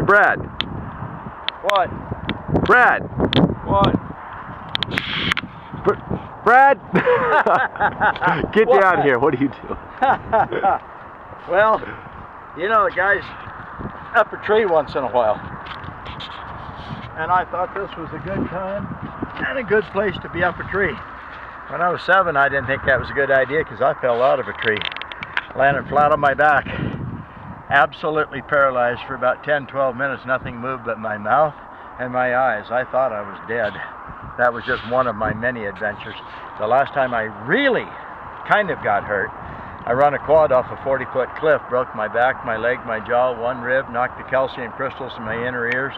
Brad. What? Brad. What? Brad. Get down here. What do you do? Well, you know, the guy's up a tree once in a while. And I thought this was a good time and a good place to be up a tree. When I was 7, I didn't think that was a good idea because I fell out of a tree. Landed flat on my back. Absolutely paralyzed for about 10-12 minutes. Nothing moved but my mouth and my eyes. I thought I was dead. That was just one of my many adventures. The last time I really kind of got hurt, I run a quad off a 40-foot cliff, broke my back, my leg, my jaw, one rib, knocked the calcium crystals in my inner ears,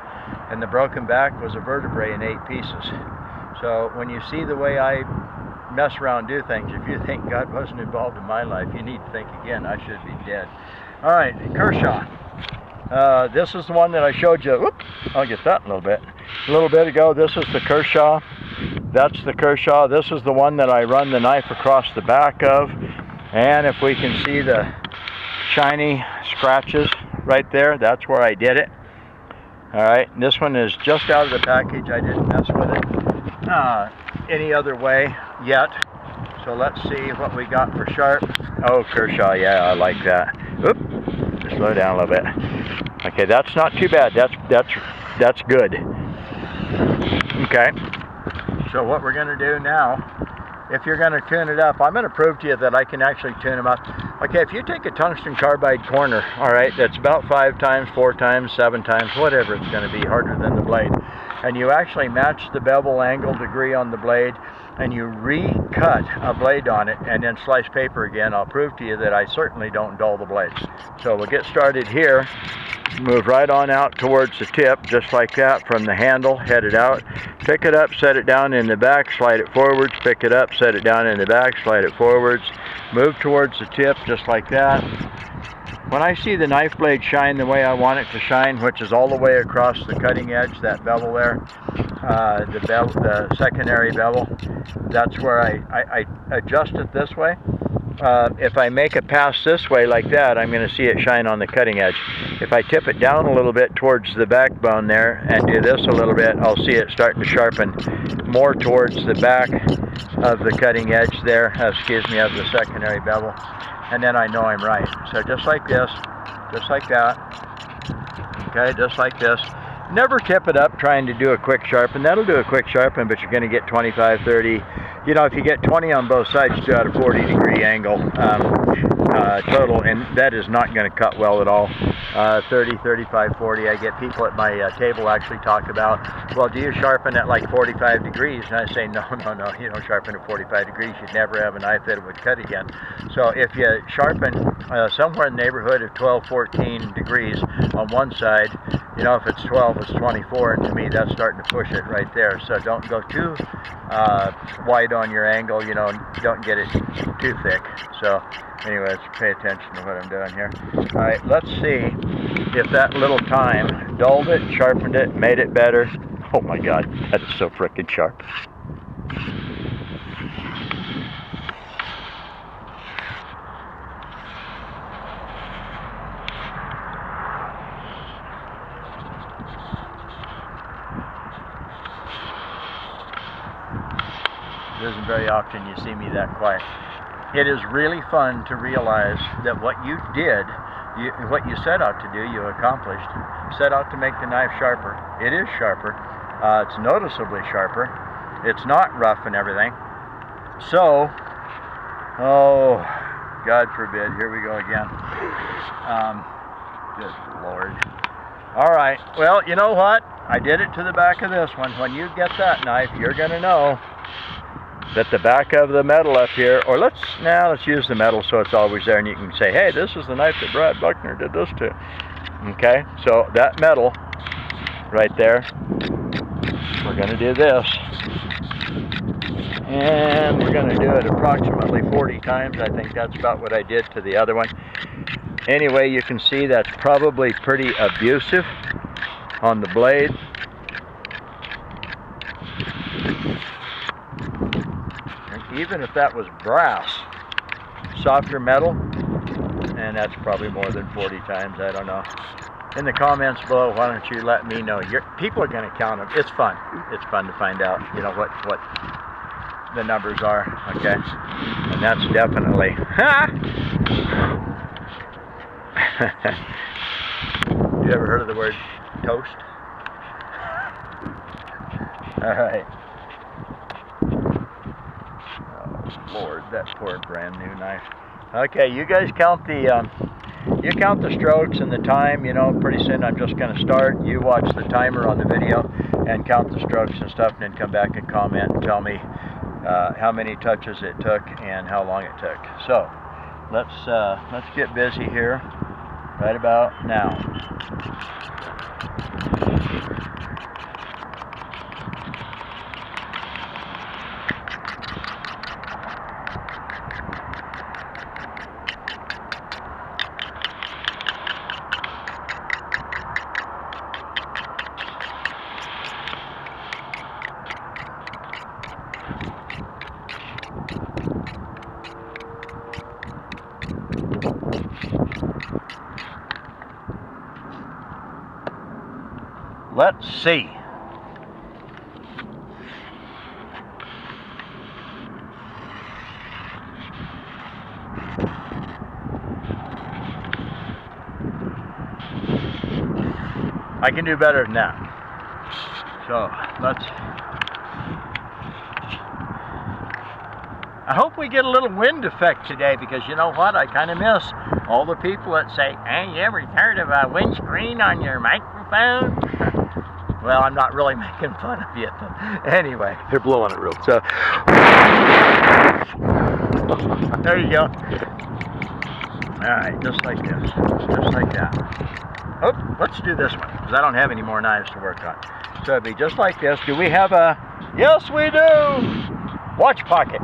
and the broken back was a vertebrae in 8 pieces. So when you see the way I mess around, do things, if you think God wasn't involved in my life, you need to think again. I should be dead. All right, Kershaw. This is the one that I showed you. Whoop, I'll get that in a little bit ago. This is the Kershaw. That's the Kershaw. This is the one that I run the knife across the back of. And if we can see the shiny scratches right there, that's where I did it. All right, and this one is just out of the package. I didn't mess with it any other way yet. So let's see what we got for sharp. Oh, Kershaw, yeah, I like that. Oop, just slow down a little bit. Okay, that's not too bad. That's good. Okay, so what we're gonna do now, if you're going to tune it up, I'm going to prove to you that I can actually tune them up. Okay, if you take a tungsten carbide corner, all right, that's about 5 times, 4 times, 7 times, whatever it's going to be, harder than the blade, and you actually match the bevel angle degree on the blade, and you recut a blade on it, and then slice paper again, I'll prove to you that I certainly don't dull the blades. So we'll get started here. Move right on out towards the tip, just like that, from the handle, head it out, pick it up, set it down in the back, slide it forwards, pick it up, set it down in the back, slide it forwards, move towards the tip, just like that. When I see the knife blade shine the way I want it to shine, which is all the way across the cutting edge, that bevel there, the secondary bevel, that's where I adjust it this way. If I make a pass this way like that, I'm going to see it shine on the cutting edge. If I tip it down a little bit towards the backbone there and do this a little bit, I'll see it starting to sharpen more towards the back of the cutting edge there, of the secondary bevel. And then I know I'm right. So just like this, just like that. Okay, just like this. Never tip it up trying to do a quick sharpen. That'll do a quick sharpen, but you're going to get 25, 30. You know, if you get 20 on both sides, you got a 40-degree angle total, and that is not going to cut well at all. 30, 35, 40. I get people at my table actually talk about, well, do you sharpen at like 45 degrees? And I say, no, you don't sharpen at 45 degrees. You'd never have a knife that would cut again. So if you sharpen somewhere in the neighborhood of 12, 14 degrees on one side, you know, if it's 12, it's 24, and to me, that's starting to push it right there. So don't go too wide on your angle, you know, don't get it too thick. So anyways, pay attention to what I'm doing here. All right, let's see if that little time dulled it, sharpened it, made it better. Oh my God, that is so frickin' sharp. It isn't very often you see me that quiet. It is really fun to realize that what you did, what you set out to do, you accomplished. Set out to make the knife sharper. It is sharper. It's noticeably sharper. It's not rough and everything. So, oh, God forbid, here we go again. Good Lord. All right, well, you know what? I did it to the back of this one. When you get that knife, you're going to know that the back of the metal up here, or let's use the metal so it's always there, and you can say, hey, this is the knife that Brad Buckner did this to. Okay, so that metal right there, we're going to do this, and we're going to do it approximately 40 times. I think that's about what I did to the other one. Anyway, you can see that's probably pretty abusive on the blade. Even if that was brass, softer metal, and that's probably more than 40 times, I don't know. in the comments below, why don't you let me know? People are going to count them. It's fun. It's fun to find out, you know, what the numbers are, okay? And that's definitely, you ever heard of the word toast? All right. Oh, Lord, that poor brand new knife. Okay, you guys count the strokes and the time. You know, pretty soon I'm just going to start. You watch the timer on the video and count the strokes and stuff, and then come back and comment and tell me how many touches it took and how long it took. So let's get busy here right about now. Let's see. I can do better than that. So I hope we get a little wind effect today, because you know what? I kind of miss all the people that say, hey, you ever heard of a windscreen on your microphone? Well, I'm not really making fun of you. Anyway. They're blowing it real. So, there you go. All right, just like this. Just like that. Oh, let's do this one, because I don't have any more knives to work on. So it'd be just like this. Do we have a... Yes, we do! Watch pocket.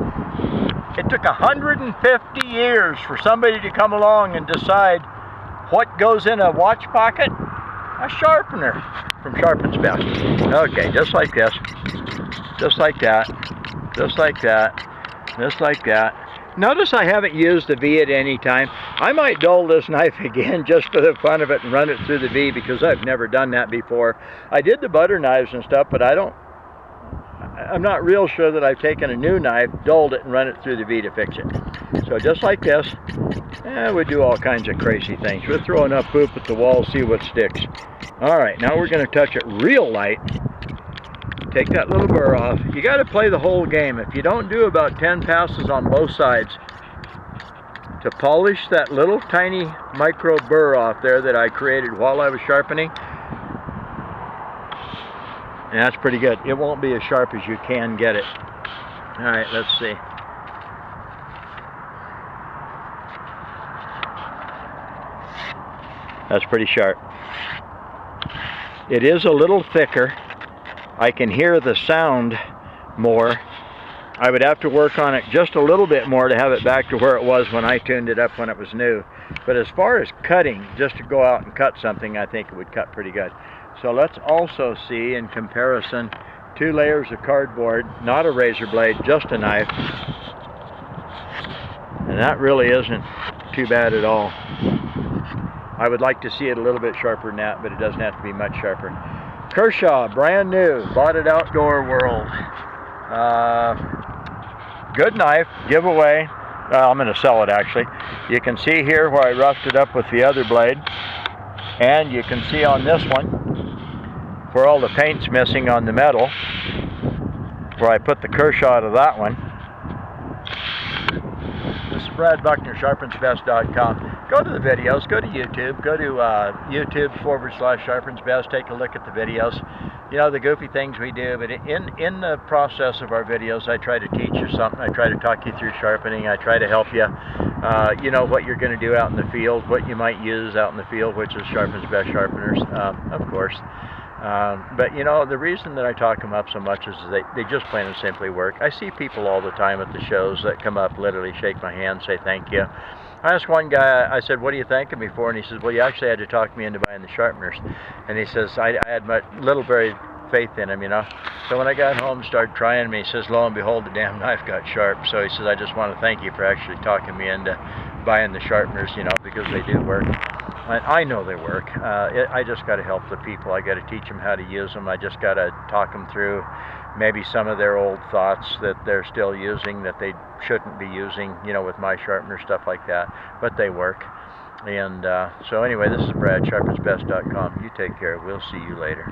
It took 150 years for somebody to come along and decide what goes in a watch pocket. A sharpener from Sharpens Best. Okay, just like this. Just like that. Just like that. Just like that. Notice I haven't used the V at any time. I might dull this knife again just for the fun of it and run it through the V, because I've never done that before. I did the butter knives and stuff, but I'm not real sure that I've taken a new knife, dulled it, and run it through the V to fix it. So just like this, we do all kinds of crazy things. We'll throw enough poop at the wall, see what sticks. All right, now we're going to touch it real light. Take that little burr off. You got to play the whole game. If you don't do about 10 passes on both sides to polish that little tiny micro burr off there that I created while I was sharpening, and that's pretty good. It won't be as sharp as you can get it. All right, let's see. That's pretty sharp. It is a little thicker. I can hear the sound more. I would have to work on it just a little bit more to have it back to where it was when I tuned it up when it was new. But as far as cutting, just to go out and cut something, I think it would cut pretty good. So let's also see, in comparison, 2 layers of cardboard, not a razor blade, just a knife. And that really isn't too bad at all. I would like to see it a little bit sharper than that, but it doesn't have to be much sharper. Kershaw, brand new, bought at Outdoor World. Good knife, giveaway. I'm going to sell it actually. You can see here where I roughed it up with the other blade, and you can see on this one where all the paint's missing on the metal, where I put the Kershaw to that one. This is Brad Buckner, sharpensbest.com. Go to the videos, go to YouTube, go to YouTube/SharpensBest, take a look at the videos. You know, the goofy things we do, but in the process of our videos, I try to teach you something. I try to talk you through sharpening. I try to help you, you know, what you're going to do out in the field, what you might use out in the field, which is Sharpens Best Sharpeners, of course. But you know, the reason that I talk them up so much is they just plain and simply work. I see people all the time at the shows that come up, literally shake my hand, say thank you. I asked one guy, I said, what are you thanking me for? And he says, well, you actually had to talk me into buying the Sharpeners. And he says, I had little very faith in him, you know. So when I got home, started trying them, he says, lo and behold, the damn knife got sharp. So he says, I just want to thank you for actually talking me into buying the Sharpeners, you know, because they do work. I know they work. I just got to help the people. I got to teach them how to use them. I just got to talk them through maybe some of their old thoughts that they're still using that they shouldn't be using, you know, with my sharpener, stuff like that. But they work. And so anyway, this is Brad, sharpensbest.com. You take care. We'll see you later.